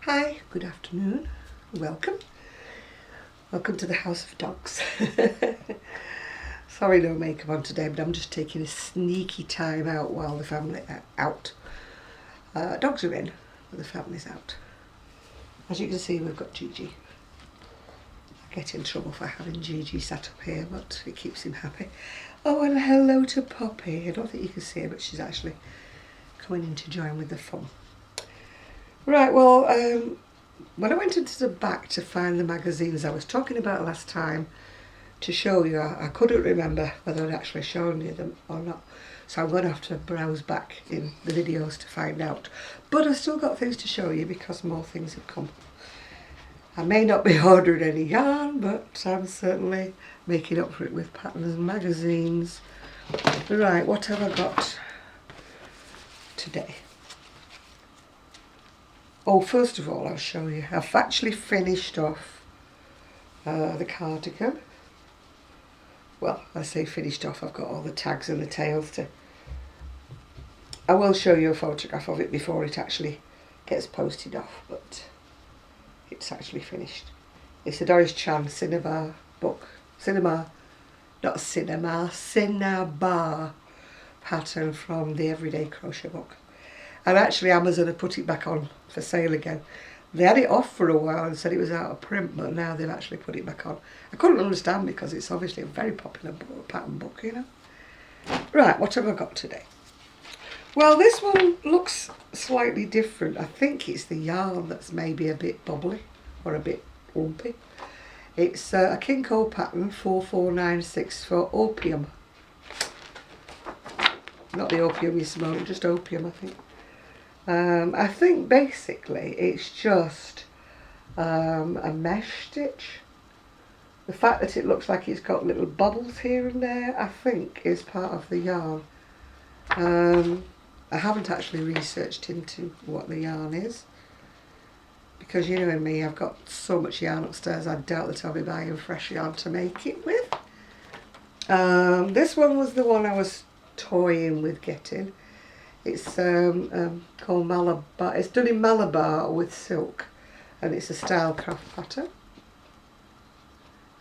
Hi, good afternoon, welcome. Welcome to the House of Dogs. Sorry no makeup on today, but I'm just taking a sneaky time out while the family are out. Dogs are in, but the family's out. As you can see, we've got Gigi. I get in trouble for having Gigi sat up here, but it keeps him happy. Oh, and hello to Poppy. I don't think you can see her, but she's actually coming in to join with the fun. Right, well, when I went into the back to find the magazines I was talking about last time to show you, I couldn't remember whether I'd actually shown you them or not. So I'm going to have to browse back in the videos to find out. But I've still got things to show you because more things have come. I may not be ordering any yarn, but I'm certainly making up for it with patterns and magazines. Right, what have I got today? Oh, first of all, I'll show you. I've actually finished off the cardigan. Well, I say finished off, I've got all the tags and the tails to... I will show you a photograph of it before it actually gets posted off, but it's actually finished. It's a Doris Chan Cinnabar book. Cinnabar pattern from the Everyday Crochet book. And actually Amazon have put it back on for sale again. They had it off for a while and said it was out of print, but now they've actually put it back on. I couldn't understand because it's obviously a very popular pattern book, you know. Right, what have I got today? Well, this one looks slightly different. I think it's the yarn that's maybe a bit bubbly or a bit lumpy. It's a Kinko pattern 4496 for opium. Not the opium you smoke, just opium, I think. I think basically it's just a mesh stitch. The fact that it looks like it's got little bubbles here and there, I think is part of the yarn. I haven't actually researched into what the yarn is, because you know me, I've got so much yarn upstairs, I doubt that I'll be buying fresh yarn to make it with. This one was the one I was toying with getting. It's called Malabar. It's done in Malabar with silk, and it's a style craft pattern.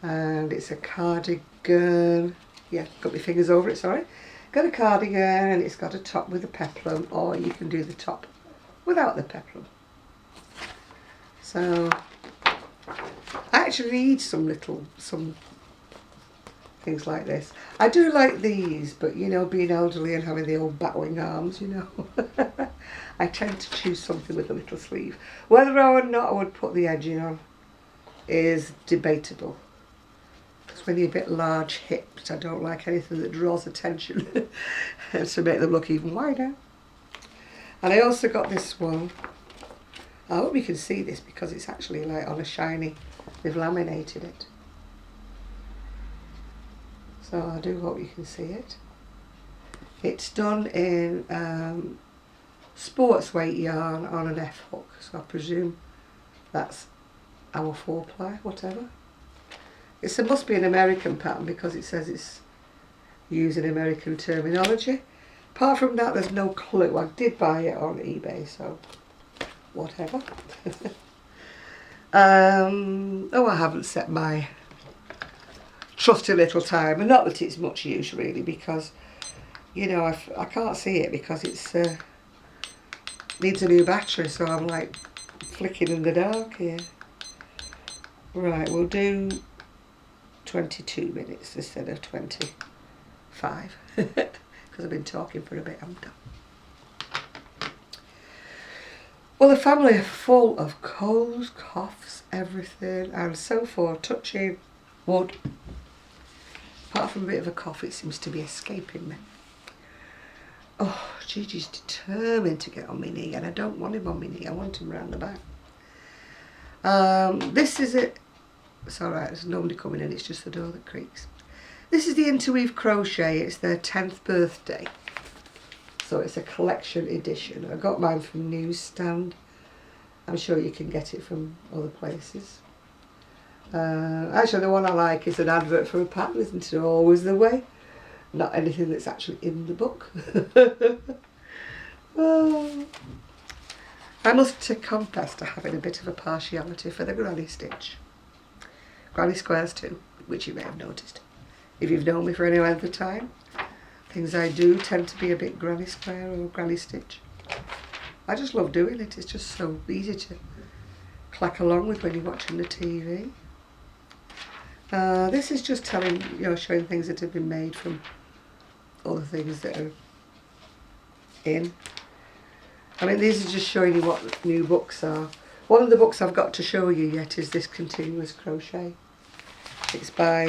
And it's a cardigan. Yeah, got my fingers over it, sorry. Got a cardigan, and it's got a top with a peplum, or you can do the top without the peplum. So I actually need some things like this. I do like these, but you know, being elderly and having the old battling arms, you know, I tend to choose something with a little sleeve. Whether or not I would put the edging on is debatable, because when you're a bit large hipped, I don't like anything that draws attention to make them look even wider. And I also got this one. I hope you can see this because it's actually like on a shiny, they've laminated it. So I do hope you can see it. It's done in sports weight yarn on an F hook, so I presume that's our 4-ply, whatever. It must be an American pattern because it says it's using American terminology. Apart from that, there's no clue. I did buy it on eBay, so whatever. Oh, I haven't set my trusty little timer, not that it's much use really, because you know I can't see it because it's needs a new battery, so I'm like flicking in the dark here. Right, we'll do 22 minutes instead of 25 because I've been talking for a bit. I'm done. Well, the family are full of colds, coughs, everything, and so forth. Touching wood. Apart from a bit of a cough, it seems to be escaping me. Oh, Gigi's determined to get on my knee, and I don't want him on my knee, I want him round the back. This is it. It's alright, there's nobody coming in, it's just the door that creaks. This is the Interweave Crochet, it's their 10th birthday. So it's a collection edition. I got mine from Newsstand. I'm sure you can get it from other places. Actually, the one I like is an advert for a pattern, isn't it always the way? Not anything that's actually in the book. Oh. I must confess to having a bit of a partiality for the granny stitch. Granny squares too, which you may have noticed. If you've known me for any length of time, things I do tend to be a bit granny square or granny stitch. I just love doing it, it's just so easy to clack along with when you're watching the TV. This is just telling, showing things that have been made from other things that are in. I mean, these are just showing you what new books are. One of the books I've got to show you yet is this Continuous Crochet. It's by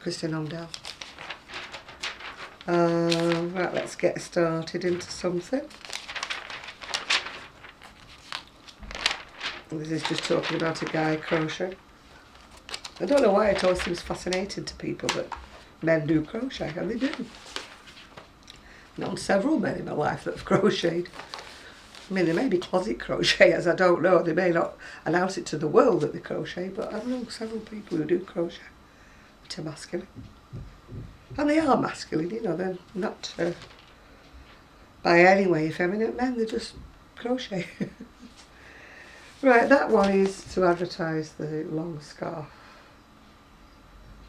Kristin Omdahl. Right, let's get started into something. This is just talking about a guy crocheting. I don't know why it always seems fascinating to people that men do crochet, and they do. I've known several men in my life that have crocheted. I mean, they may be closet crocheters, I don't know. They may not announce it to the world that they crochet, but I've known several people who do crochet, which are masculine. And they are masculine, they're not by any way effeminate men, they just crochet. Right, that one is to advertise the long scarf.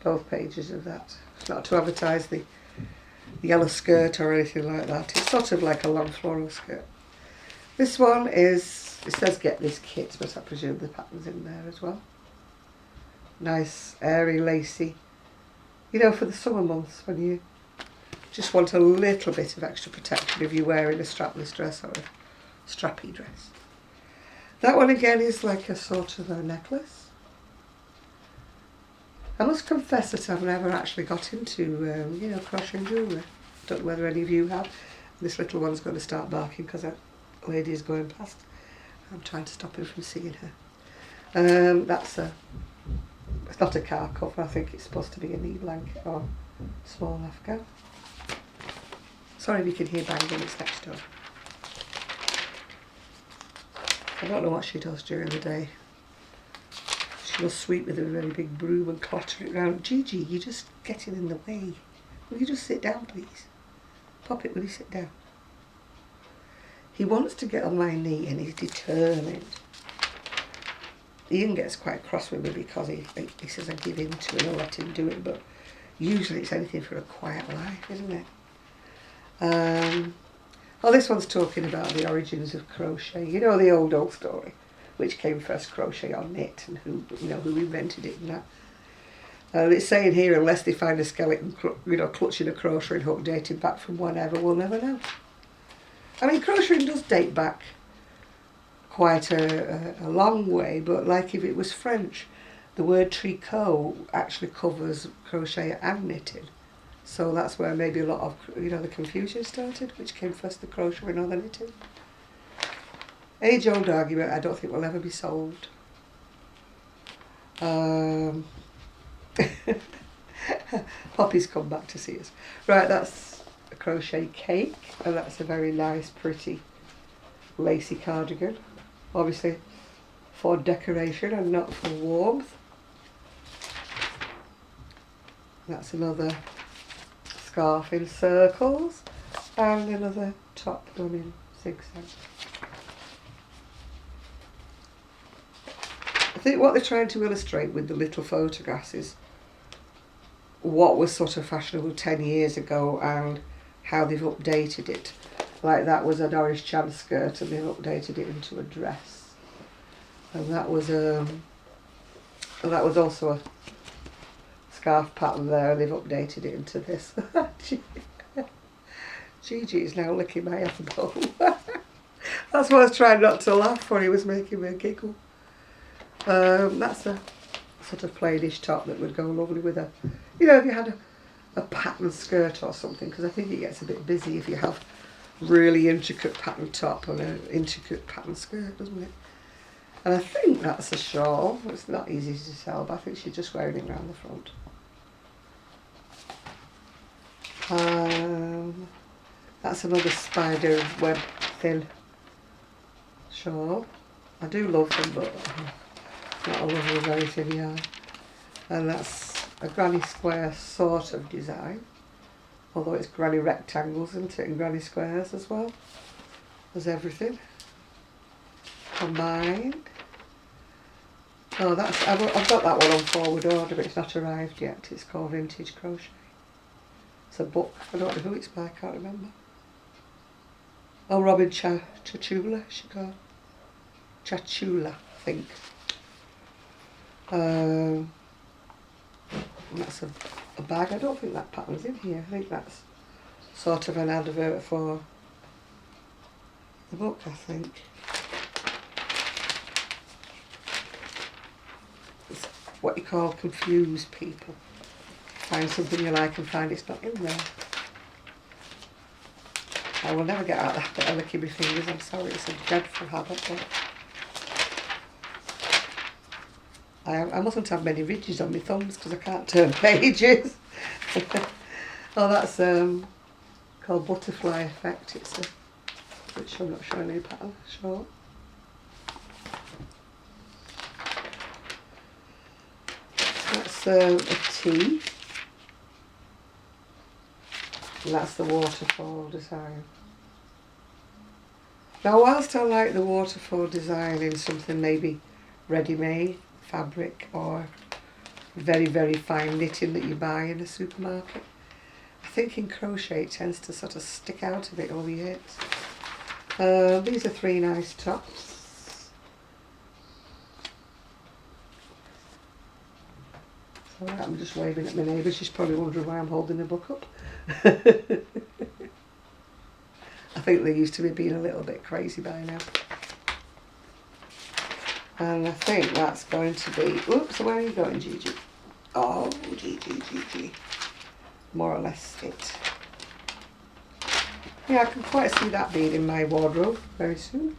Both pages of that. It's not to advertise the yellow skirt or anything like that. It's sort of like a long floral skirt. This one is, it says get this kit, but I presume the pattern's in there as well. Nice, airy, lacy. For the summer months when you just want a little bit of extra protection if you're wearing a strapless dress or a strappy dress. That one again is like a sort of a necklace. I must confess that I've never actually got into, crocheting jewellery. Don't know whether any of you have. This little one's going to start barking because a lady is going past. I'm trying to stop him from seeing her. It's not a car cover, I think it's supposed to be a knee blanket or small afghan. Sorry if you can hear banging, it's next door. I don't know what she does during the day. She'll sweep with a very big broom and clatter it around. Gigi, you're just getting in the way. Will you just sit down, please? Pop it, will you sit down? He wants to get on my knee and he's determined. Ian gets quite cross with me because he says I give in to it and I let him do it, but usually it's anything for a quiet life, isn't it? Well, this one's talking about the origins of crochet. The old story, which came first, crochet or knit, and who invented it and that. It's saying here, unless they find a skeleton, clutching a crocheting hook dating back from whenever, we'll never know. I mean, crocheting does date back quite a long way, but like if it was French, the word tricot actually covers crochet and knitting. So that's where maybe a lot of, the confusion started, which came first, the crocheting or the knitting. Age-old argument I don't think will ever be solved. Poppy's come back to see us. Right, that's a crochet cake, and that's a very nice, pretty, lacy cardigan. Obviously for decoration and not for warmth. That's another scarf in circles and another top done in zigzags. I think what they're trying to illustrate with the little photographs is what was sort of fashionable 10 years ago and how they've updated it. Like that was an orange cham skirt and they've updated it into a dress. And that was also a scarf pattern there and they've updated it into this. Gigi is now licking my elbow. That's why I was trying not to laugh when he was making me giggle. That's a sort of plainish top that would go lovely with a, if you had a pattern skirt or something, because I think it gets a bit busy if you have really intricate pattern top and an intricate pattern skirt, doesn't it? And I think that's a shawl. It's not easy to tell, but I think she's just wearing it around the front. That's another spider web thin shawl. I do love them, but I'm not a lover of very thin yarn. And that's a granny square sort of design, although it's granny rectangles, isn't it, and granny squares as well as everything. combine. Oh, that's I've got that one on forward order, but it's not arrived yet. It's called Vintage Crochet. It's a book. I don't know who it's by. I can't remember. Oh, Robin Chachula, she called. Chachula, I think. That's a bag. I don't think that pattern's in here. I think that's sort of an advert for the book, I think. It's what you call confuse people. Find something you like and find it's not in there. I will never get out of the habit of licking my fingers. I'm sorry, it's a dreadful habit, but I mustn't have many ridges on my thumbs because I can't turn pages. Oh, that's called Butterfly Effect. It's which I'm not showing any pattern. Short. That's a tea. And that's the waterfall design. Now, whilst I like the waterfall design in something maybe ready-made fabric or very, very fine knitting that you buy in a supermarket, I think in crochet it tends to sort of stick out a bit over your hips. These are 3 nice tops. So I'm just waving at my neighbour. She's probably wondering why I'm holding the book up. I think they used to be being a little bit crazy by now. And I think that's going to be... Oops, where are you going, Gigi? Oh, Gigi. More or less it. Yeah, I can quite see that being in my wardrobe very soon.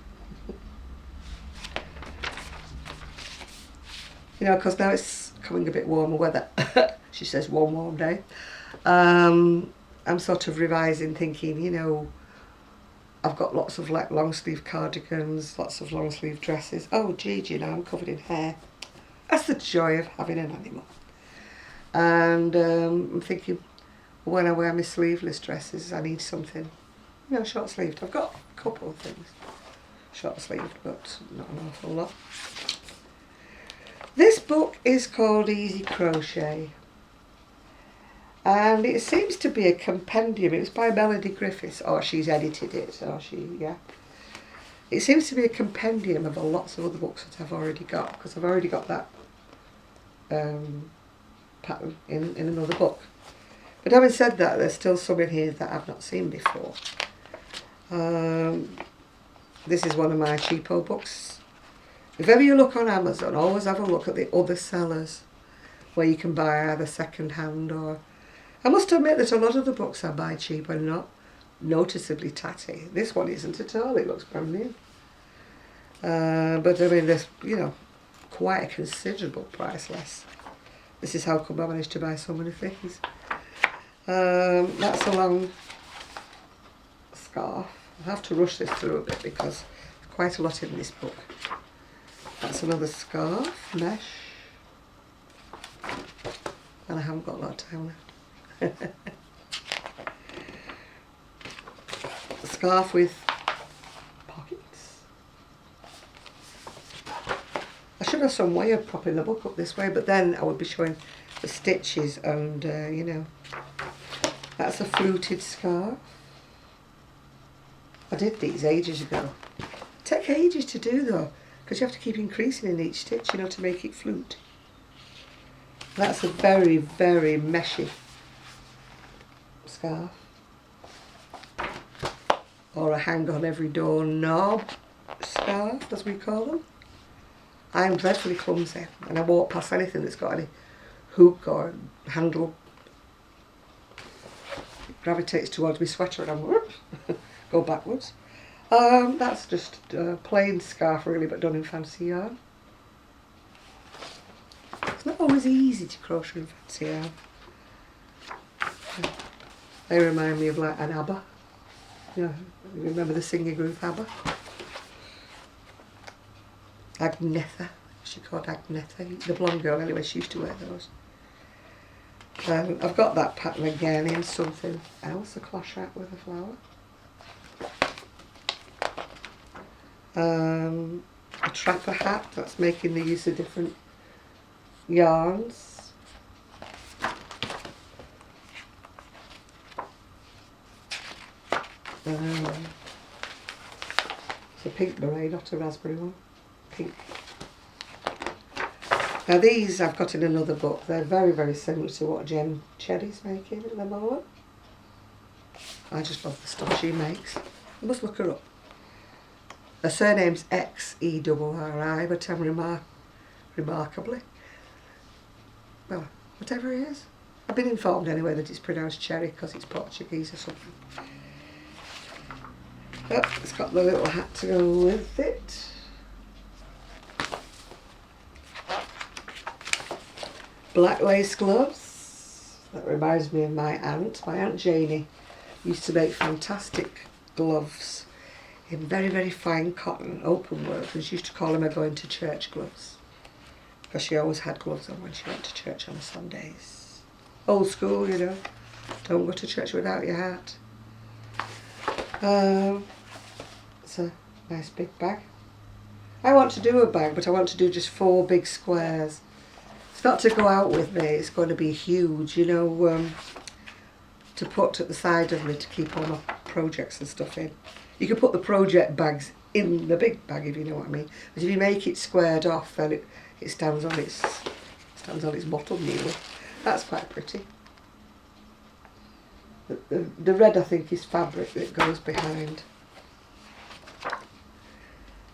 You know, because now it's coming a bit warmer weather. She says one warm day. I'm sort of revising, thinking, you know, I've got lots of like long sleeve cardigans, lots of long sleeve dresses. Oh, Gigi, now I'm covered in hair. That's the joy of having an animal. And I'm thinking, when I wear my sleeveless dresses, I need something, you know, short sleeved. I've got a couple of things short sleeved, but not an awful lot. This book is called Easy Crochet. And it seems to be a compendium. It was by Melody Griffiths, or she's edited it, or yeah. It seems to be a compendium of lots of other books that I've already got, because I've already got that pattern in another book. But having said that, there's still some in here that I've not seen before. This is one of my cheapo books. If ever you look on Amazon, always have a look at the other sellers, where you can buy either second hand or... I must admit that a lot of the books I buy cheap are not noticeably tatty. This one isn't at all, it looks brand new. But I mean, there's, you know, quite a considerable price less. This is how come I managed to buy so many things. That's a long scarf. I have to rush this through a bit because there's quite a lot in this book. That's another scarf, mesh. And I haven't got a lot of time left. A scarf with pockets. I should have some way of propping the book up this way, but then I would be showing the stitches and, you know. That's a fluted scarf. I did these ages ago. Take ages to do though, because you have to keep increasing in each stitch, you know, to make it flute. That's a very, very meshy scarf, or a hang on every door knob scarf, as we call them. I'm dreadfully clumsy and I won't pass anything that's got any hook or handle. It gravitates towards my sweater and I'm go backwards. That's just a plain scarf really, but done in fancy yarn. It's not always easy to crochet in fancy yarn. They remind me of like an ABBA. You know, you remember the singing group ABBA? Agnetha, she called Agnetha. The blonde girl anyway, she used to wear those. I've got that pattern again in something else, a cloche rack with a flower. trapper hat. That's making the use of different yarns. It's a pink beret, not a raspberry one. Pink. Now these I've got in another book. They're very, very similar to what Jen Cherry's making at the moment. I just love the stuff she makes. You must look her up. Her surname's Xerri, but I'm remarkably, well, whatever it is. I've been informed anyway that it's pronounced cherry because it's Portuguese or something. Oh, it's got the little hat to go with it. Black lace gloves. That reminds me of my aunt. My Aunt Janie used to make fantastic gloves in very, very fine cotton, open work, and she used to call them her going to church gloves because she always had gloves on when she went to church on Sundays. Old school, you know. Don't go to church without your hat. It's a nice big bag. I want to do a bag, but I want to do just 4 big squares. It's not to go out with me, it's going to be huge, you know, to put at the side of me to keep all my projects and stuff in. You can put the project bags in the big bag if you know what I mean. But if you make it squared off, then it stands on its bottom nearly. That's quite pretty. The red I think is fabric that goes behind.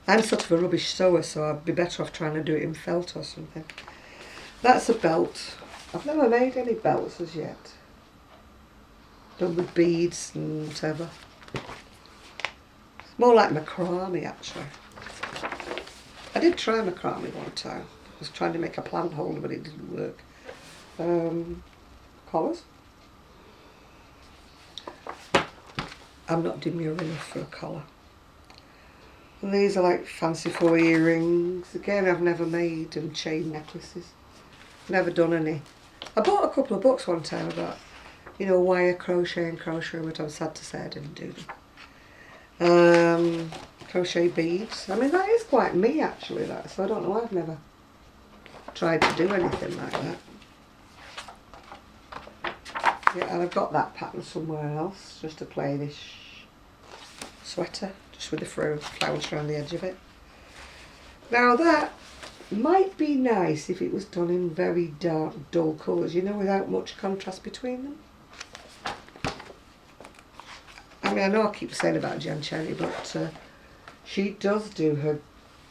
I'm sort of a rubbish sewer, so I'd be better off trying to do it in felt or something. That's a belt. I've never made any belts as yet. Done with beads and whatever. It's more like macrame actually. I did try macrame one time. I was trying to make a plant holder but it didn't work. Collars. I'm not demure enough for a collar. And these are like fanciful earrings. Again, I've never made, and chain necklaces. Never done any. I bought a couple of books one time about, you know, wire crochet and crochet, but I'm sad to say I didn't do them. Crochet beads. I mean, that is quite me actually, that. So I don't know why I've never tried to do anything like that. Yeah, and I've got that pattern somewhere else, just to play this sweater, just with the flowers around the edge of it. Now that might be nice if it was done in very dark, dull colours, you know, without much contrast between them. I mean, I know I keep saying about Jan Cherry, but she does do her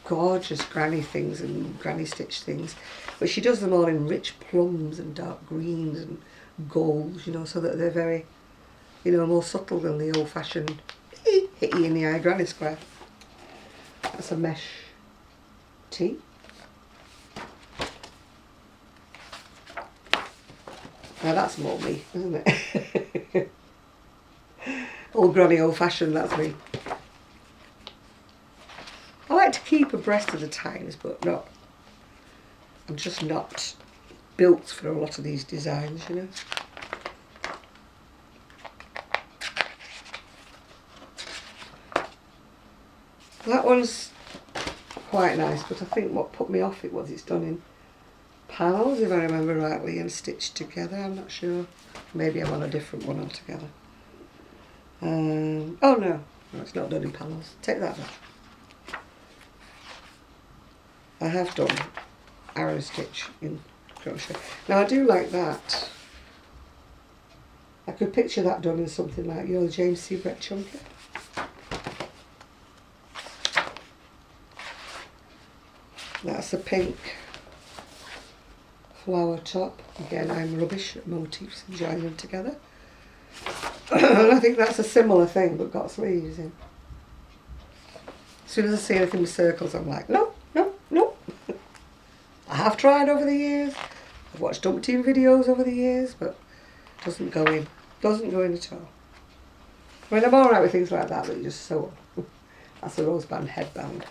gorgeous granny things and granny stitch things, but she does them all in rich plums and dark greens and golds, you know, so that they're very, you know, more subtle than the old-fashioned hit you in the eye granny square. That's a mesh tee. Now that's more me, isn't it? Old granny old-fashioned, that's me. I like to keep abreast of the times, but not, I'm just not built for a lot of these designs, you know. That one's quite nice, but I think what put me off it was it's done in panels, if I remember rightly, and stitched together. I'm not sure. Maybe I'm on a different one altogether. Oh no, it's not done in panels. Take that back. I have done arrow stitch in crochet. Now I do like that. I could picture that done in something like, you know, the James C. Brett Chunky. That's a pink flower top. Again, I'm rubbish at motifs and joining them together. And I think that's a similar thing, but got sleeves in. As soon as I see anything with circles, I'm like, no, no, no. I have tried over the years. I've watched umpteen videos over the years, but it doesn't go in. Doesn't go in at all. I mean, I'm alright with things like that you just sew on. That's a roseband headband.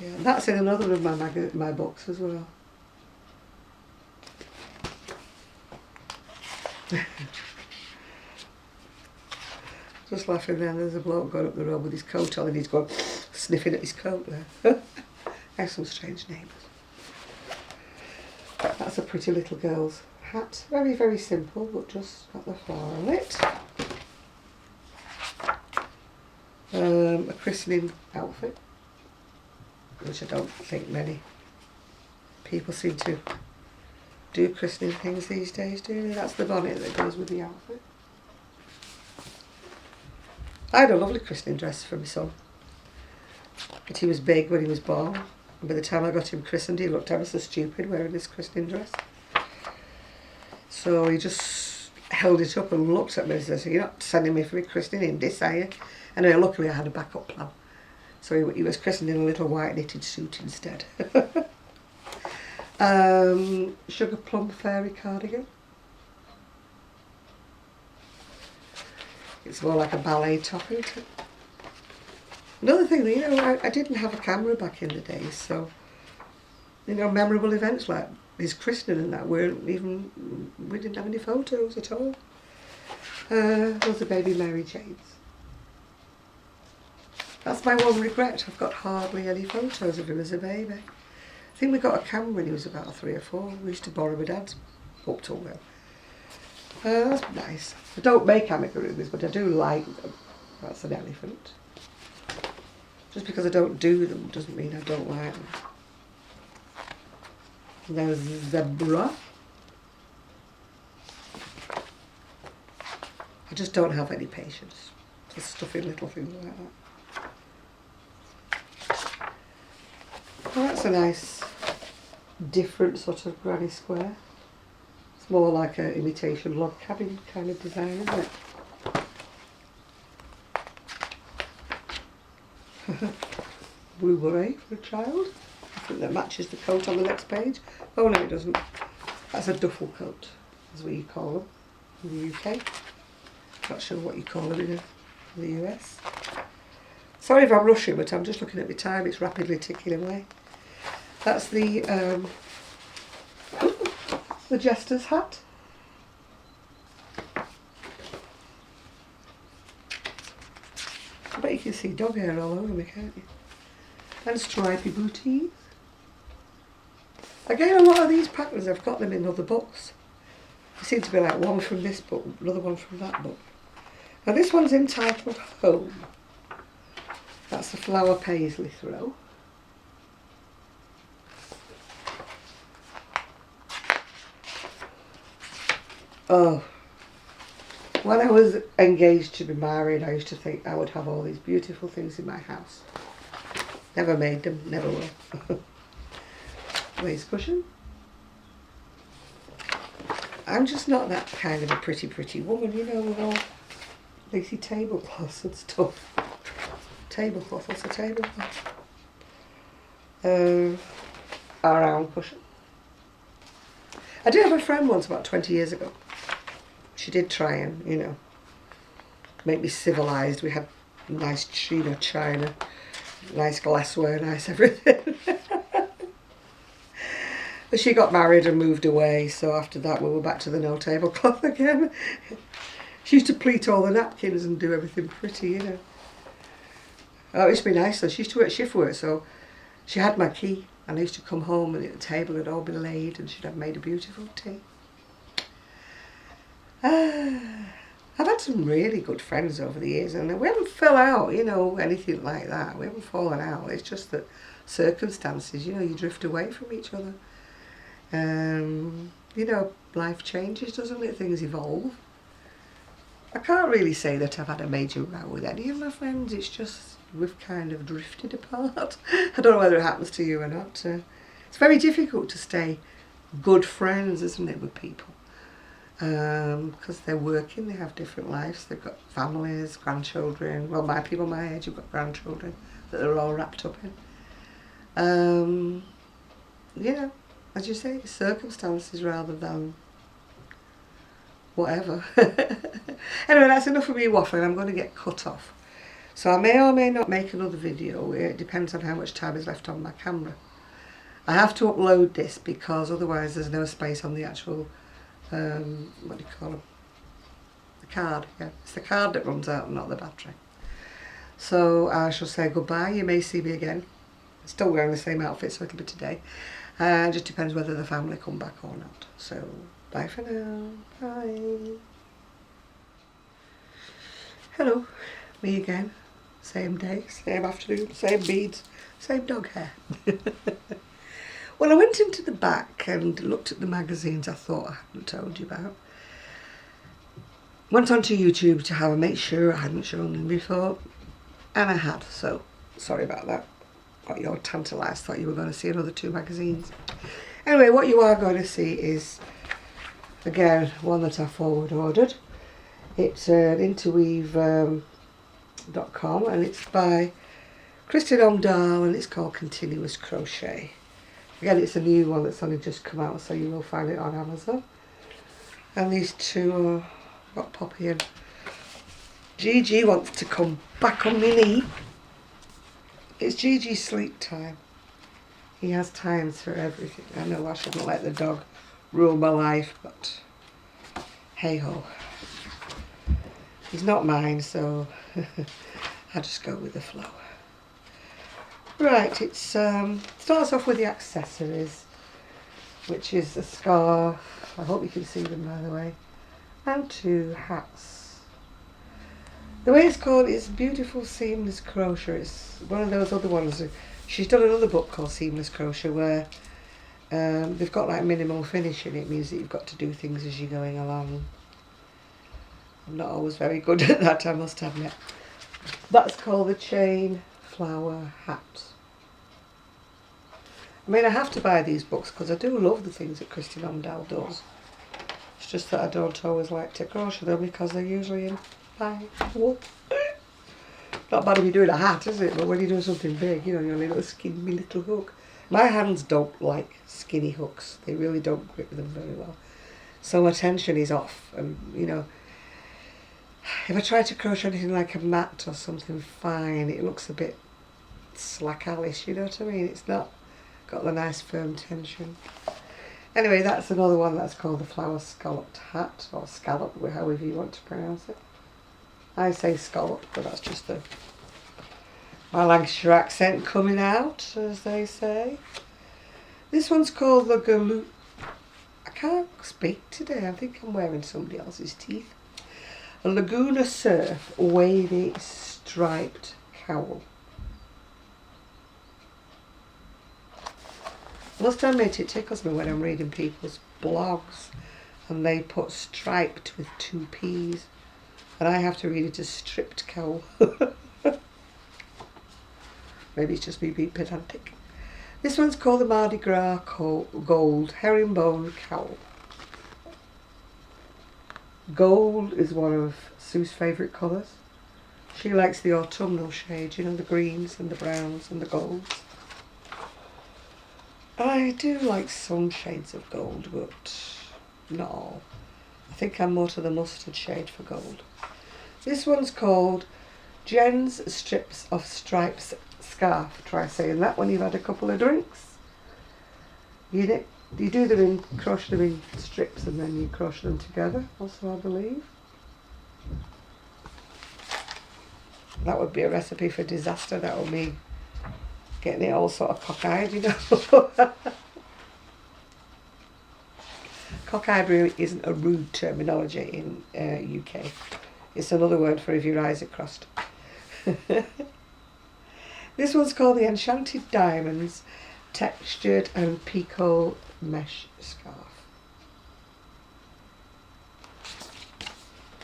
Yeah, and that's in another of my books as well. Just laughing then, there's a bloke going up the road with his coat on and he's going sniffing at his coat there. Have some strange neighbours. That's a pretty little girl's hat. Very, very simple, but just got the flower on it. A christening outfit, which I don't think many people seem to do christening things these days, do they? That's the bonnet that goes with the outfit. I had a lovely christening dress for my son, but he was big when he was born, and by the time I got him christened he looked ever so stupid wearing this christening dress. So he just held it up and looked at me and said, "You're not sending me for a christening in this, are you?" And luckily I had a backup plan. So he was christened in a little white knitted suit instead. Sugar plum fairy cardigan. It's more like a ballet top, isn't it? Another thing, you know, I didn't have a camera back in the day, so, you know, memorable events like his christening and that we didn't have any photos at all. Those are baby Mary Janes. That's my one regret. I've got hardly any photos of him as a baby. I think we got a camera when he was about 3 or 4. We used to borrow my dad's up till then. That's nice. I don't make amigurumis, but I do like them. That's an elephant. Just because I don't do them doesn't mean I don't like them. And there's zebra. I just don't have any patience for stuffing little things like that. Well, that's a nice, different sort of granny square. It's more like an imitation log cabin kind of design, isn't it? Blue beret for a child. I think that matches the coat on the next page. Oh no, it doesn't. That's a duffel coat, is what you call them in the UK. Not sure what you call them in the US. Sorry if I'm rushing, but I'm just looking at my time. It's rapidly ticking away. That's the jester's hat. I bet you can see dog hair all over me, can't you? And stripy booties. Again, a lot of these patterns, I've got them in other books. They seem to be like one from this book, another one from that book. Now this one's entitled Home. That's the flower paisley throw. Oh, when I was engaged to be married, I used to think I would have all these beautiful things in my house. Never made them, never will. Waist cushion. I'm just not that kind of a pretty woman, you know, with all lacy tablecloths and stuff. Tablecloth, what's a tablecloth? A round cushion. I did have a friend once about 20 years ago. She did try and, you know, make me civilised. We had nice china, nice glassware, nice everything. But she got married and moved away, so after that we were back to the no tablecloth again. She used to pleat all the napkins and do everything pretty, you know. Oh, it used to be nice though. She used to work shift work, so she had my key, and I used to come home and the table had all been laid and she'd have made a beautiful tea. I've had some really good friends over the years, and we haven't fell out, you know, anything like that. We haven't fallen out. It's just that circumstances, you know, you drift away from each other. You know, life changes, doesn't it? Things evolve. I can't really say that I've had a major row with any of my friends. It's just we've kind of drifted apart. I don't know whether it happens to you or not. It's very difficult to stay good friends, isn't it, with people? Because they're working, they have different lives, they've got families, grandchildren. Well, my people my age have got grandchildren that they're all wrapped up in. You know, as you say, circumstances rather than whatever. Anyway, that's enough of me waffling. I'm going to get cut off. So I may or may not make another video. It depends on how much time is left on my camera. I have to upload this because otherwise there's no space on the actual what do you call them? The card, yeah. It's the card that runs out and not the battery. So I shall say goodbye. You may see me again. Still wearing the same outfit, so it'll be today. It just depends whether the family come back or not. So bye for now. Bye. Hello, me again. Same day, same afternoon, same beads, same dog hair. Well, I went into the back and looked at the magazines I thought I hadn't told you about. Went onto YouTube to make sure I hadn't shown them before, and I had, so sorry about that. Got you all tantalised, thought you were going to see another 2 magazines. Anyway, what you are going to see is, again, one that I forward ordered. It's an interweave.com and it's by Kristen Omdahl and it's called Continuous Crochet. Again, it's a new one that's only just come out, so you will find it on Amazon. And these 2 are got Poppy and Gigi wants to come back on my knee. It's Gigi's sleep time. He has times for everything. I know I shouldn't let the dog rule my life, but hey ho. He's not mine, so I just go with the flow. Right, it starts off with the accessories, which is a scarf. I hope you can see them, by the way, and 2 hats. The way it's called is Beautiful Seamless Crochet. It's one of those other ones. She's done another book called Seamless Crochet where they've got like minimal finishing. It means that you've got to do things as you're going along. I'm not always very good at that, I must admit. That's called the Chain Flower Hat. I mean, I have to buy these books because I do love the things that Kristin Omdahl does. It's just that I don't always like to crochet them because they're usually in by wool. Not bad if you're doing a hat, is it? But when you're doing something big, you know, you're only got a skinny little hook. My hands don't like skinny hooks. They really don't grip them very well. So my tension is off. And, you know, if I try to crochet anything like a mat or something fine, it looks a bit slack-alish, you know what I mean? It's not got the nice firm tension. Anyway, that's another one that's called the Flower Scalloped Hat, or Scallop, however you want to pronounce it. I say scallop, but that's just my Lancashire accent coming out, as they say. This one's called the Galoo. I can't speak today. I think I'm wearing somebody else's teeth. A Laguna Surf Wavy Striped Cowl. I must admit, it tickles me when I'm reading people's blogs and they put striped with 2 P's. And I have to read it as stripped cowl. Maybe it's just me being pedantic. This one's called the Mardi Gras Gold Herringbone Cowl. Gold is one of Sue's favourite colours. She likes the autumnal shades, you know, the greens and the browns and the golds. I do like some shades of gold, but not all. I think I'm more to the mustard shade for gold. This one's called Jen's Strips of Stripes Scarf. Try saying that when you've had a couple of drinks. You do them in, crochet them in strips and then you crochet them together, also I believe. That would be a recipe for disaster. That would mean getting it all sort of cockeyed, you know. Cockeyed really isn't a rude terminology in UK. It's another word for if your eyes are crossed. This one's called the Enchanted Diamonds Textured and Picot Mesh Scarf.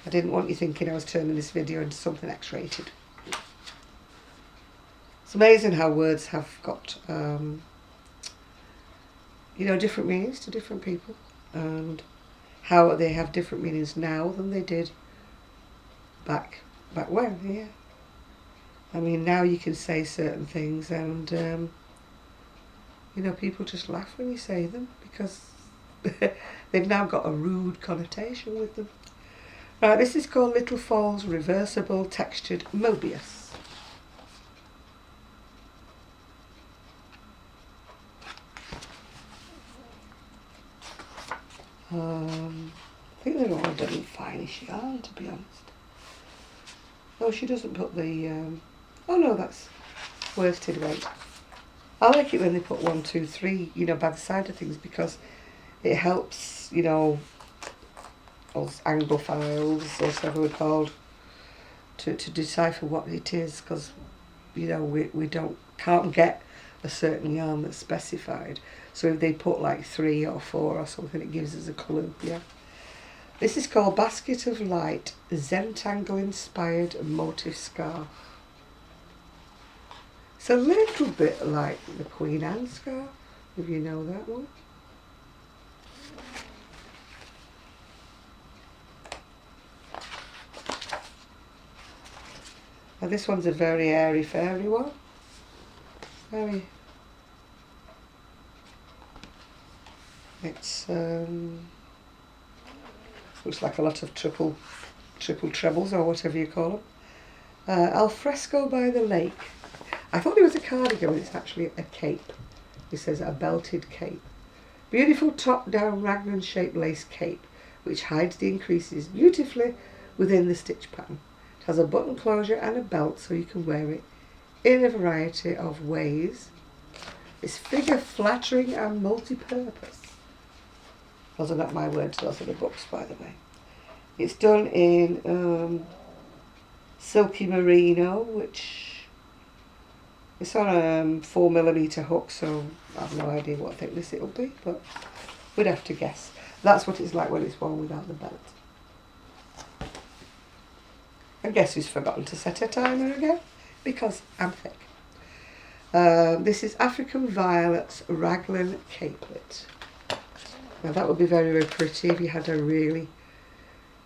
I didn't want you thinking I was turning this video into something X-rated. It's amazing how words have got, you know, different meanings to different people, and how they have different meanings now than they did back when, yeah. I mean, now you can say certain things and, you know, people just laugh when you say them because they've now got a rude connotation with them. Right, this is called Little Falls Reversible Textured Mobius. I think they're all done in finest yarn, to be honest. Oh, she doesn't put the Oh no, that's worsted weight. I like it when they put 1, 2, 3, you know, by the side of things, because it helps, you know, us Anglophiles, or whatever we're called, to decipher what it is, because, you know, we can't get a certain yarn that's specified. So if they put like 3 or 4 or something, it gives us a clue, yeah. This is called Basket of Light, Zentangle inspired motif scarf. It's a little bit like the Queen Anne scarf, if you know that one. Now this one's a very airy fairy one. Very. It's looks like a lot of triple trebles or whatever you call them. Alfresco by the lake. I thought it was a cardigan, but it's actually a cape. It says a belted cape. Beautiful top-down raglan-shaped lace cape, which hides the increases beautifully within the stitch pattern. It has a button closure and a belt, so you can wear it in a variety of ways. It's figure flattering and multi-purpose. Those are not my words, those are the books, by the way. It's done in silky merino, which it's on a 4mm hook, so I have no idea what thickness it'll be, but we'd have to guess. That's what it's like when it's worn without the belt. And guess who's forgotten to set a timer again? Because I'm thick. This is African Violet's Raglan Capelet. Now that would be very, very pretty if you had a really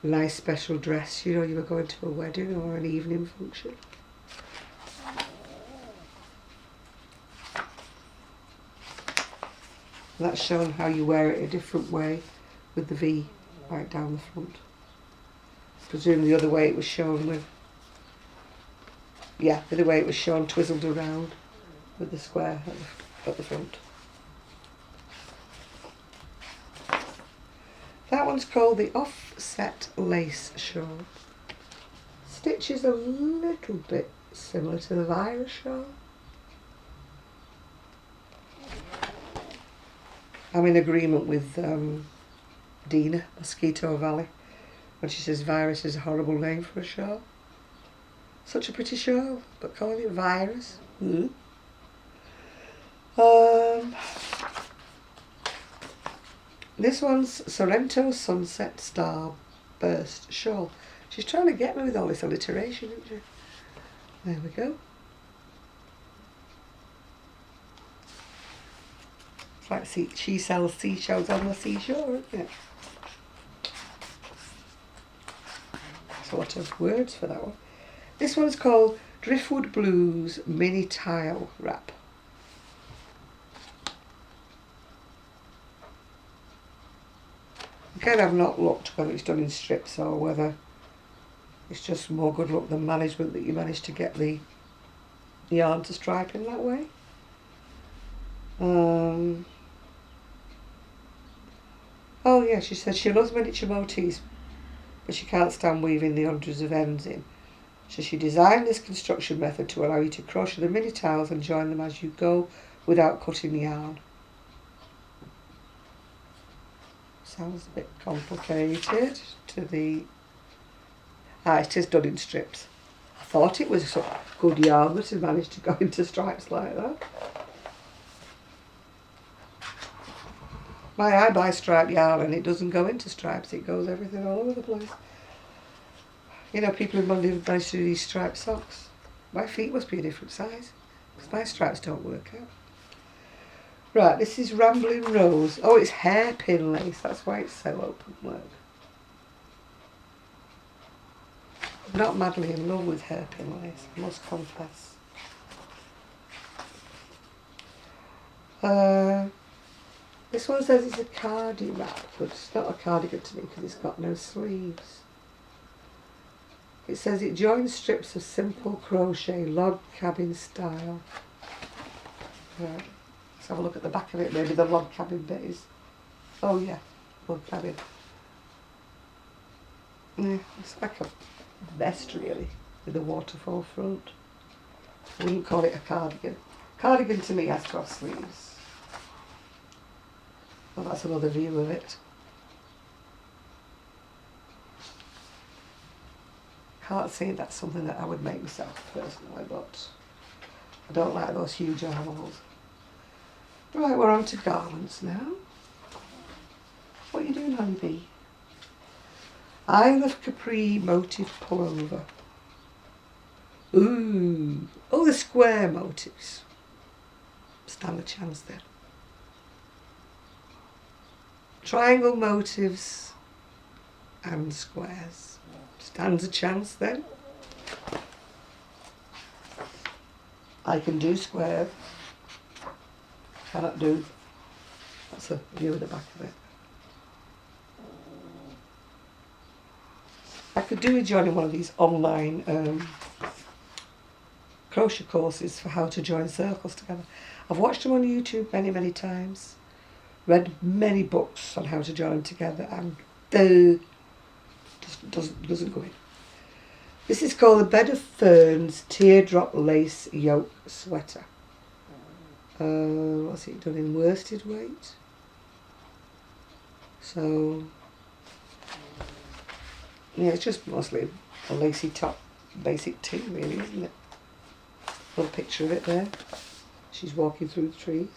nice special dress, you know, you were going to a wedding or an evening function. That's showing how you wear it a different way with the V right down the front. I presume the other way it was shown with, yeah, the other way it was shown twizzled around with the square at the front. That one's called the Offset Lace Shawl. Stitch is a little bit similar to the Virus shawl. I'm in agreement with Dina, Mosquito Valley, when she says Virus is a horrible name for a shawl. Such a pretty shawl, but calling it Virus. This one's Sorrento Sunset Star Burst Shawl. She's trying to get me with all this alliteration, isn't she? There we go. It's like she sells seashells on the seashore, isn't it? There's a lot of words for that one. This one's called Driftwood Blues Mini Tile Wrap. Again, I've not looked whether it's done in strips or whether it's just more good luck than management that you managed to get the yarn to stripe in that way. Oh yeah, she said she loves miniature motifs, but she can't stand weaving the hundreds of ends in. So she designed this construction method to allow you to crochet the mini tiles and join them as you go without cutting yarn. Sounds a bit complicated to the... it is done in strips. I thought it was a good yarn that had managed to go into stripes like that. I buy striped yarn and it doesn't go into stripes, it goes everything all over the place. You know, people who managed to do these striped socks. My feet must be a different size, because my stripes don't work out. Right, this is Rambling Rose. Oh, it's hairpin lace, that's why it's so open work. I'm not madly in love with hairpin lace, I must confess. This one says it's a cardi wrap, but it's not a cardigan to me because it's got no sleeves. It says it joins strips of simple crochet, log cabin style. Right, let's have a look at the back of it. Maybe the log cabin bit is... Oh yeah, log cabin. Yeah, it's like a vest really, with a waterfall front. I wouldn't call it a cardigan. Cardigan to me has to have sleeves. Well, that's another view of it. Can't say that's something that I would make myself personally, but I don't like those huge armholes. Right, we're on to garments now. What are you doing, honeybee? Isle of Capri motif pullover. Ooh, oh, the square motifs. Stand a chance there. Triangle motifs and squares. Stands a chance then. I can do square. Cannot do. That's a view of the back of it. I could do with joining one of these online crochet courses for how to join circles together. I've watched them on YouTube many, many times. Read many books on how to join them together, and doesn't go in. This is called the Bed of Ferns Teardrop Lace Yoke Sweater. What's it done in worsted weight? So yeah, it's just mostly a lacy top, basic tee really, isn't it? Little picture of it there. She's walking through the trees.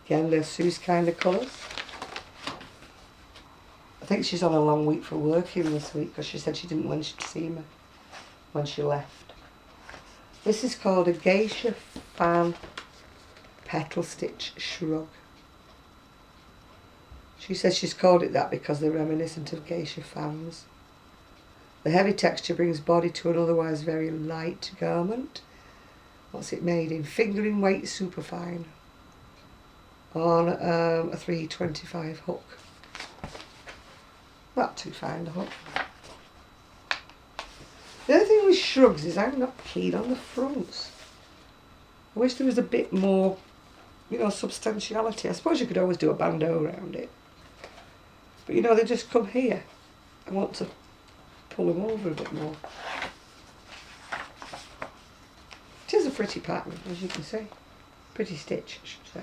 Again, they're Sue's kind of colours. I think she's on a long week for working this week because she said she didn't want to see me when she left. This is called a geisha fan petal stitch shrug. She says she's called it that because they're reminiscent of geisha fans. The heavy texture brings body to an otherwise very light garment. What's it made in? Fingering weight superfine on a 325 hook. Not too fine, the hook. The other thing with shrugs is I'm not keen on the fronts. I wish there was a bit more, you know, substantiality. I suppose you could always do a bandeau around it. But you know, they just come here. I want to pull them over a bit more. It is a pretty pattern, as you can see. Pretty stitch, I should say.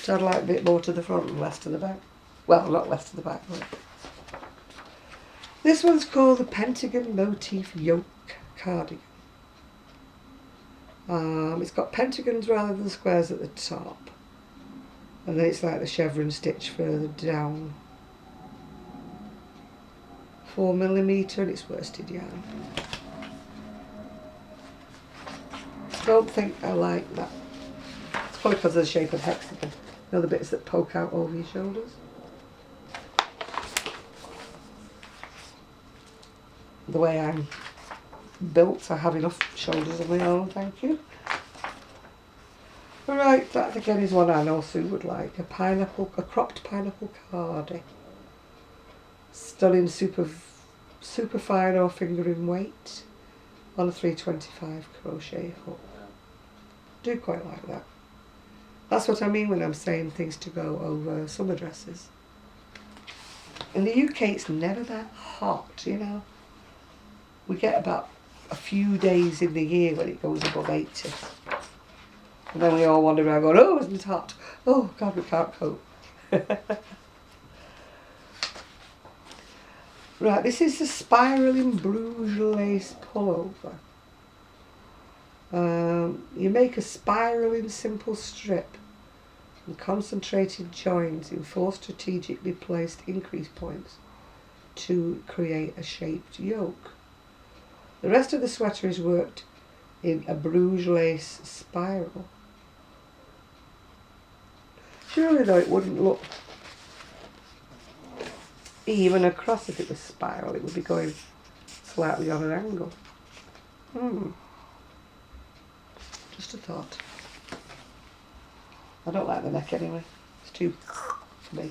So I'd like a bit more to the front and less to the back. Well, not less to the back, but this one's called the Pentagon Motif Yoke Cardigan. It's got pentagons rather than squares at the top. And then it's like the chevron stitch further down. 4mm and it's worsted yarn. Don't think I like that. It's probably because of the shape of the hexagon. You know, the bits that poke out over your shoulders. The way I'm built, I have enough shoulders of my own, thank you. Right, that again is one I know Sue would like. A cropped pineapple cardi. Stunning super fine or fingering weight on a 325 crochet hook. Do quite like that. That's what I mean when I'm saying things to go over summer dresses. In the UK it's never that hot, you know. We get about a few days in the year when it goes above 80. And then we all wander around going, oh, isn't it hot? Oh, God, we can't cope. Right, this is the spiraling Bruges lace pullover. You make a spiraling simple strip and concentrated joins in 4 strategically placed increase points to create a shaped yoke. The rest of the sweater is worked in a Bruges lace spiral. Surely though it wouldn't look even across if it was spiral, it would be going slightly on an angle. Just a thought. I don't like the neck anyway, it's too for me.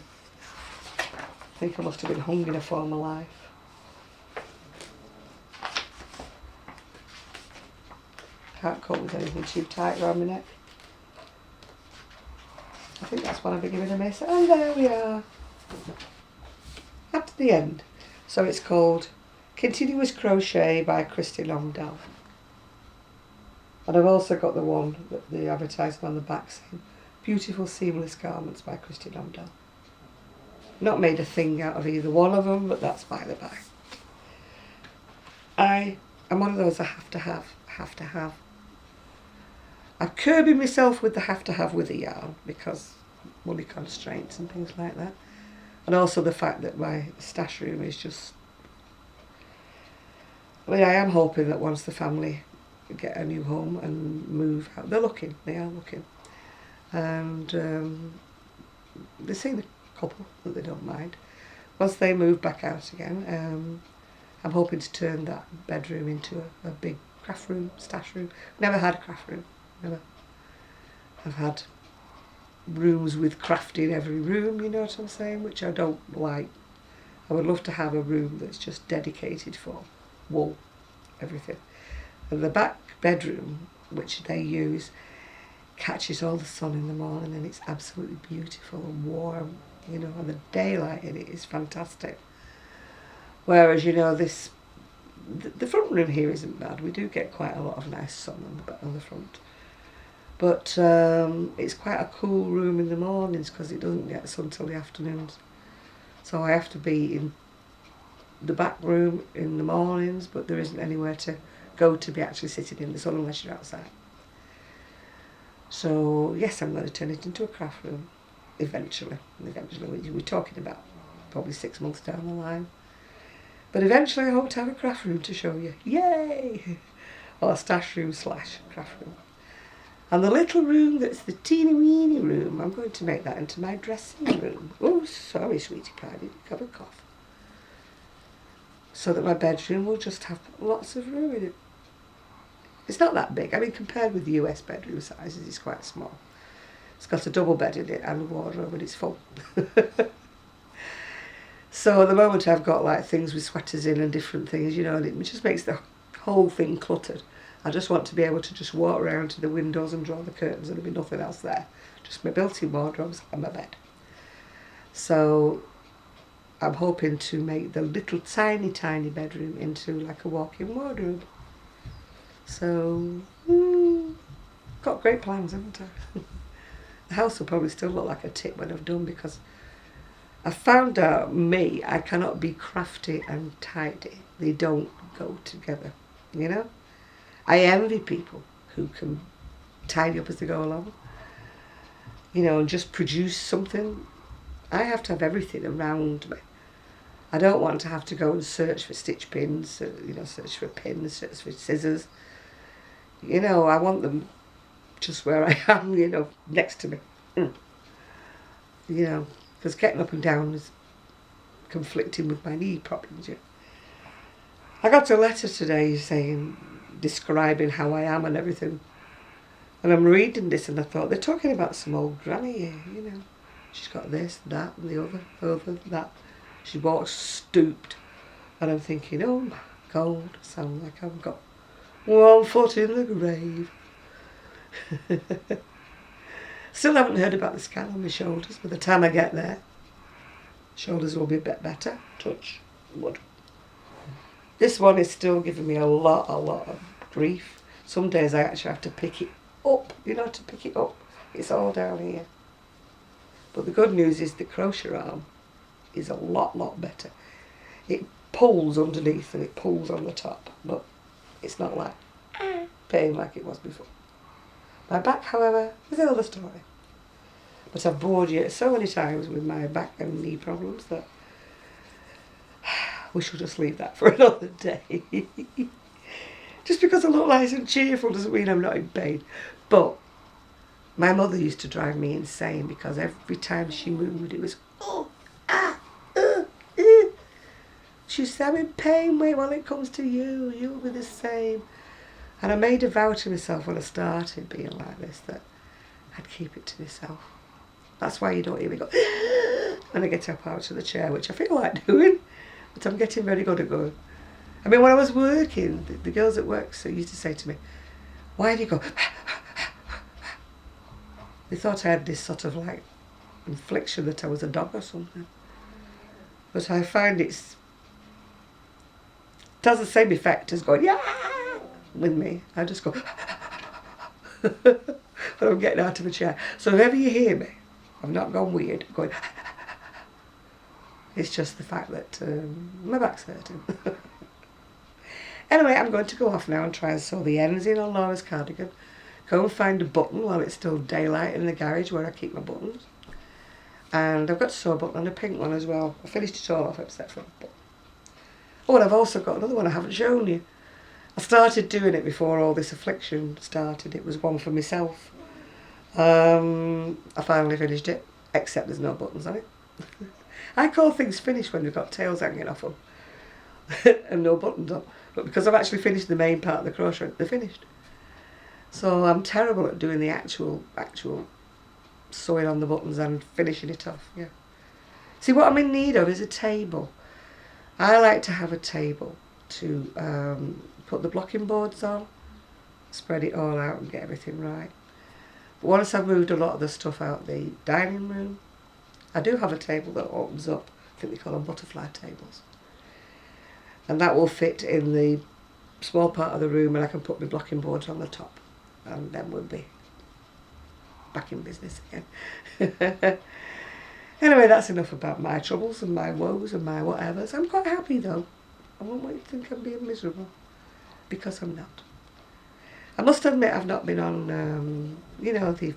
I think I must have been hung in a former life. Can't cope with anything too tight around my neck. I think that's what I've been giving a miss. And there we are. At the end. So it's called Continuous Crochet by Kristin Omdahl. And I've also got the one that the advertisement on the back saying, Beautiful Seamless Garments by Kristin Omdahl. Not made a thing out of either one of them, but that's by the by. I am one of those I have to have. I'm curbing myself with the have to have with the yarn because money constraints and things like that. And also the fact that my stash room is just... I mean, I am hoping that once the family get a new home and move out, they are looking. And they've seen a couple that they don't mind. Once they move back out again, I'm hoping to turn that bedroom into a big craft room, stash room. Never had a craft room, never. I've had rooms with craft in every room, you know what I'm saying, which I don't like. I would love to have a room that's just dedicated for wool, everything. And the back bedroom, which they use, catches all the sun in the morning and it's absolutely beautiful and warm, you know, and the daylight in it is fantastic. Whereas, you know, the front room here isn't bad. We do get quite a lot of nice sun on the front. But it's quite a cool room in the mornings because it doesn't get sun till the afternoons. So I have to be in the back room in the mornings, but there isn't anywhere to go to be actually sitting in the sun unless you're outside. So yes, I'm going to turn it into a craft room eventually. We're talking about probably 6 months down the line. But eventually I hope to have a craft room to show you. Yay! Or a stash room / craft room. And the little room that's the teeny weeny room, I'm going to make that into my dressing room. Oh, sorry, sweetie pie, did you have a cough? So that my bedroom will just have lots of room in it. It's not that big. I mean, compared with the US bedroom sizes, it's quite small. It's got a double bed in it and a wardrobe, and it's full. So at the moment I've got like things with sweaters in and different things, you know, and it just makes the whole thing cluttered. I just want to be able to just walk around to the windows and draw the curtains and there'll be nothing else there. Just my built-in wardrobes and my bed. So I'm hoping to make the little tiny bedroom into like a walk-in wardrobe. So, got great plans, haven't I? The house will probably still look like a tip when I've done because I found out I cannot be crafty and tidy. They don't go together, you know? I envy people who can tidy up as they go along, you know, and just produce something. I have to have everything around me. I don't want to have to go and search for stitch pins, you know, search for pins, search for scissors. You know, I want them just where I am, you know, next to me. You know, because getting up and down is conflicting with my knee problems. Yeah. I got a letter today describing how I am and everything. And I'm reading this and I thought, they're talking about some old granny here, you know. She's got this, that and the other, that. She walks stooped. And I'm thinking, oh my God, I sound like I've got one foot in the grave. Still haven't heard about the scan on my shoulders. By the time I get there, shoulders will be a bit better. Touch wood. This one is still giving me a lot of grief. Some days I actually have to pick it up, you know, to pick it up. It's all down here. But the good news is the crochet arm is a lot better. It pulls underneath and it pulls on the top, but it's not like pain like it was before. My back, however, is another story. But I've bored you so many times with my back and knee problems that we shall just leave that for another day. Just because I look nice and cheerful doesn't mean I'm not in pain. But my mother used to drive me insane because every time she moved it was, She said, I'm in pain, wait, when it comes to you, you'll be the same. And I made a vow to myself when I started being like this that I'd keep it to myself. That's why you don't hear me go when I get up out of the chair, which I feel like doing, but I'm getting very good at going. I mean, when I was working, the girls at work used to say to me, why do you go? They thought I had this sort of like infliction that I was a dog or something. But I find it has the same effect as going, yeah, with me. I just go, But I'm getting out of a chair. So if ever you hear me, I've not gone weird, I'm going it's just the fact that my back's hurting. Anyway, I'm going to go off now and try and sew the ends in on Laura's cardigan. Go and find a button while it's still daylight in the garage where I keep my buttons. And I've got to sew a button on a pink one as well. I finished it all off except for a button. Oh, and I've also got another one I haven't shown you. I started doing it before all this affliction started. It was one for myself. I finally finished it, except there's no buttons on it. I call things finished when they've got tails hanging off them and no buttons on. But because I've actually finished the main part of the crochet, they're finished. So I'm terrible at doing the actual sewing on the buttons and finishing it off. Yeah. See, what I'm in need of is a table. I like to have a table to put the blocking boards on, spread it all out and get everything right. But once I've moved a lot of the stuff out the dining room, I do have a table that opens up. I think they call them butterfly tables. And that will fit in the small part of the room, and I can put my blocking boards on the top. And then we'll be back in business again. Anyway, that's enough about my troubles and my woes and my whatevers. I'm quite happy though. I won't want you to think I'm being miserable, because I'm not. I must admit I've not been on, you know, the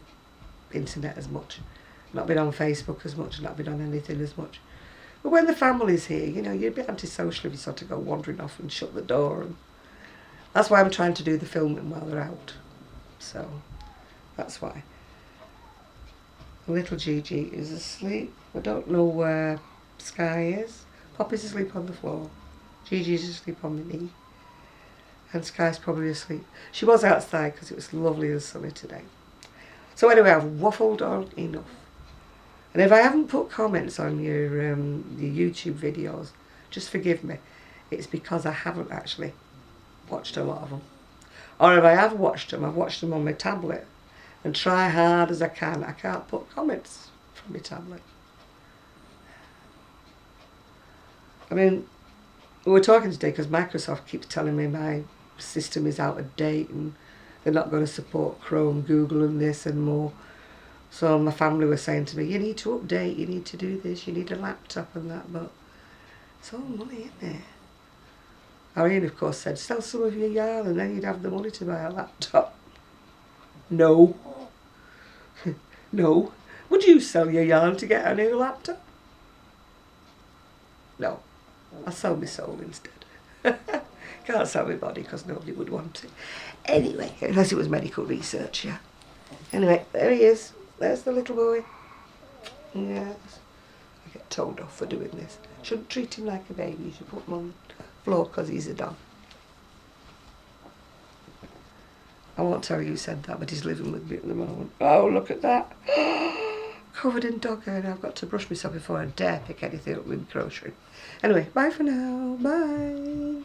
internet as much. Not been on Facebook as much, not been on anything as much. But when the family's here, you know, you'd be antisocial if you sort of go wandering off and shut the door. And that's why I'm trying to do the filming while they're out. So, that's why. Little Gigi is asleep. I don't know where Sky is. Poppy's asleep on the floor. Gigi's asleep on my knee. And Sky's probably asleep. She was outside because it was lovely and sunny today. So anyway, I've waffled on enough. And if I haven't put comments on your YouTube videos, just forgive me. It's because I haven't actually watched a lot of them. Or if I have watched them, I've watched them on my tablet. And try hard as I can, I can't put comments from my tablet. I mean, we were talking today because Microsoft keeps telling me my system is out of date and they're not going to support Chrome, Google and this and more. So my family were saying to me, you need to update, you need to do this, you need a laptop and that, but it's all money, isn't it? Irene, of course, said, sell some of your yarn and then you'd have the money to buy a laptop. No. No. Would you sell your yarn to get a new laptop? No. I'll sell my soul instead. Can't sell my body because nobody would want it. Anyway, unless it was medical research, yeah. Anyway, there he is. There's the little boy. Yes. I get told off for doing this. Shouldn't treat him like a baby. You should put him on the floor because he's a dog. I won't tell you who said that, but he's living with me at the moment. Oh, look at that. Covered in dog hair, and I've got to brush myself before I dare pick anything up with crochet. Anyway, bye for now. Bye.